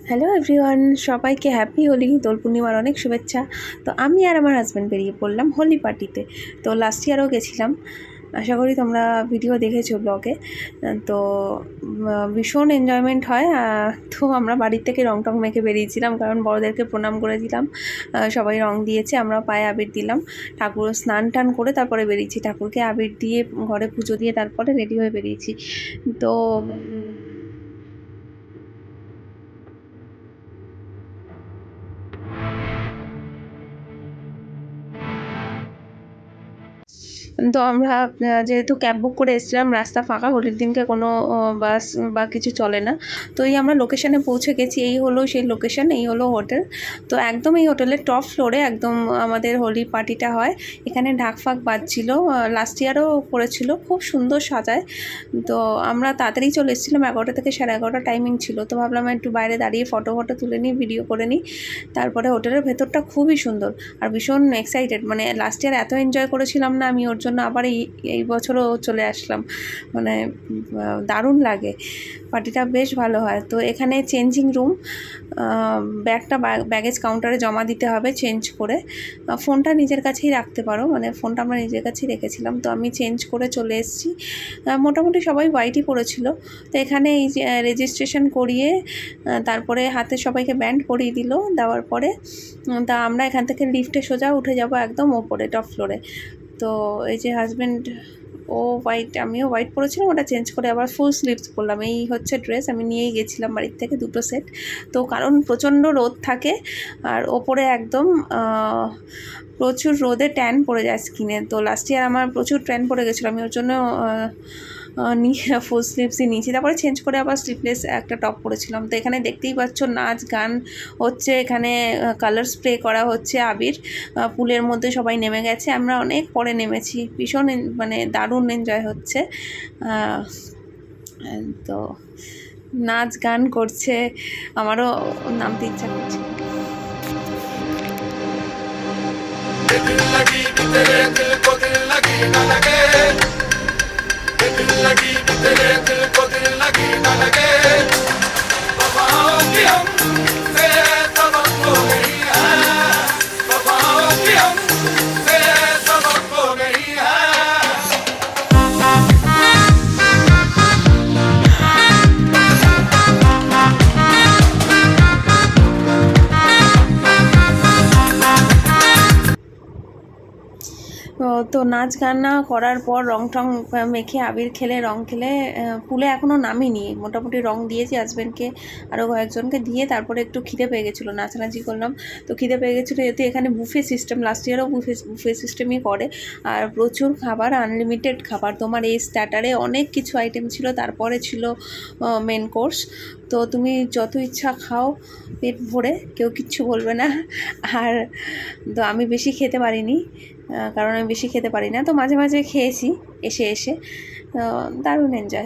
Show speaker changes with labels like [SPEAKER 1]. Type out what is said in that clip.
[SPEAKER 1] Hello everyone, সবাইকে happy Holi, দোল পূর্ণিমার অনেক শুভেচ্ছা। তো আমি আর আমার হাজব্যান্ড বেরিয়ে পড়লাম হোলি পার্টিতে। তো লাস্ট ইয়ারও গেছিলাম, আশা করি তোমরা ভিডিও দেখেছো ব্লগে। তো ভীষণ এনজয়মেন্ট হয়। তো আমরা বাড়ির থেকে রং টং মেখে বেরিয়েছিলাম, কারণ বড়োদেরকে প্রণাম করে দিলাম, সবাই রং দিয়েছে, আমরা পায়ে আবির দিলাম, ঠাকুর স্নান টান করে তারপরে বেরিয়েছি, ঠাকুরকে আবির দিয়ে ঘরে পুজো দিয়ে তারপরে রেডি হয়ে বেরিয়েছি। তো আমরা যেহেতু ক্যাব বুক করে এসেছিলাম, রাস্তা ফাঁকা, হোলির দিনকে কোনো বাস বা কিছু চলে না। তো এই আমরা লোকেশানে পৌঁছে গেছি, এই হলো সেই লোকেশান, এই হলো হোটেল। তো একদম এই হোটেলের টপ ফ্লোরে একদম আমাদের হোলি পার্টিটা হয়। এখানে ঢাক ফাক বাজছিল, লাস্ট ইয়ারও করেছিল, খুব সুন্দর সাজায়। তো আমরা তাড়াতাড়ি চলে এসেছিলাম, 11টা থেকে 11:30 টাইমিং ছিল। তো ভাবলাম একটু বাইরে দাঁড়িয়ে ফটো তুলে নিই, ভিডিও করে নিই। তারপরে হোটেলের ভেতরটা খুবই সুন্দর আর ভীষণ এক্সাইটেড, মানে লাস্ট ইয়ার এত এনজয় করেছিলাম না আমি, ওর জন্য আবার এই বছরও চলে আসলাম। মানে দারুণ লাগে, পার্টিটা বেশ ভালো হয়। তো এখানে চেঞ্জিং রুম, ব্যাগটা ব্যাগেজ কাউন্টারে জমা দিতে হবে চেঞ্জ করে। ফোনটা নিজের কাছেই রাখতে পারো, মানে ফোনটা আমরা নিজের কাছেই রেখেছিলাম। তো আমি চেঞ্জ করে চলে এসেছি। মোটামুটি সবাই হোয়াইটই পরেছিল। তো এখানে এই যে রেজিস্ট্রেশন করিয়ে তারপরে হাতে সবাইকে ব্যান্ড পরিয়ে দিল, দেওয়ার পরে তা আমরা এখান থেকে লিফটে সোজা উঠে যাব একদম ওপরে টপ ফ্লোরে। তো এই যে হাজব্যান্ড, ও হোয়াইট, আমিও হোয়াইট পরেছিলাম, ওটা চেঞ্জ করে আবার ফুল স্লিভস পরলাম। এই হচ্ছে ড্রেস, আমি নিয়েই গেছিলাম বাড়ির থেকে 2টো সেট। তো কারণ প্রচণ্ড রোদ থাকে আর ওপরে একদম প্রচুর রোদে ট্যান পড়ে যায় স্কিনে। তো লাস্ট ইয়ার আমার প্রচুর ট্যান পড়ে গেছিলো, আমি ওর জন্য নিয়ে ফুল স্লিভসই নিয়েছি। তারপরে চেঞ্জ করে আবার স্লিভলেস একটা টপ পরেছিলাম। তো এখানে দেখতেই পাচ্ছ নাচ গান হচ্ছে, এখানে কালার স্প্রে করা হচ্ছে, আবির পুলের মধ্যে সবাই নেমে গেছে, আমরা অনেক পরে নেমেছি। ভীষণ মানে দারুণ এনজয় হচ্ছে। তো নাচ গান করছে, আমারও নামতে ইচ্ছা করছে।
[SPEAKER 2] दिल लगी तेरे दिल को दिल लगी न लगे, दिल लगी तेरे दिल को दिल लगी न लगे, वफाओं की हमसे तवक्को नहीं है, वफाओं की हमसे तवक्को नहीं है।
[SPEAKER 1] তো নাচ গানা করার পর রং টং মেখে আবির খেলে রং খেলে পুলে এখনও নামিনি, মোটামুটি রং দিয়েছি হাজব্যান্ডকে আরও কয়েকজনকে দিয়ে। তারপরে একটু খিদে পেয়ে গেছিলো, নাচানাচি করলাম। তো খিদে পেয়ে গেছিলো, যেহেতু এখানে বুফে সিস্টেম, লাস্ট ইয়ারও বুফে সিস্টেমই করে, আর প্রচুর খাবার, আনলিমিটেড খাবার। তোমার এই স্টার্টারে অনেক কিছু আইটেম ছিল, তারপরে ছিল মেন কোর্স। তো তুমি যত ইচ্ছা খাও পেট ভরে, কেউ কিচ্ছু বলবে না। আর তো আমি বেশি খেতে পারিনি, কারণ আমি বেশি খেতে পারি না। তো মাঝে মাঝে খেয়েছি এসে দারুণ এনজয়।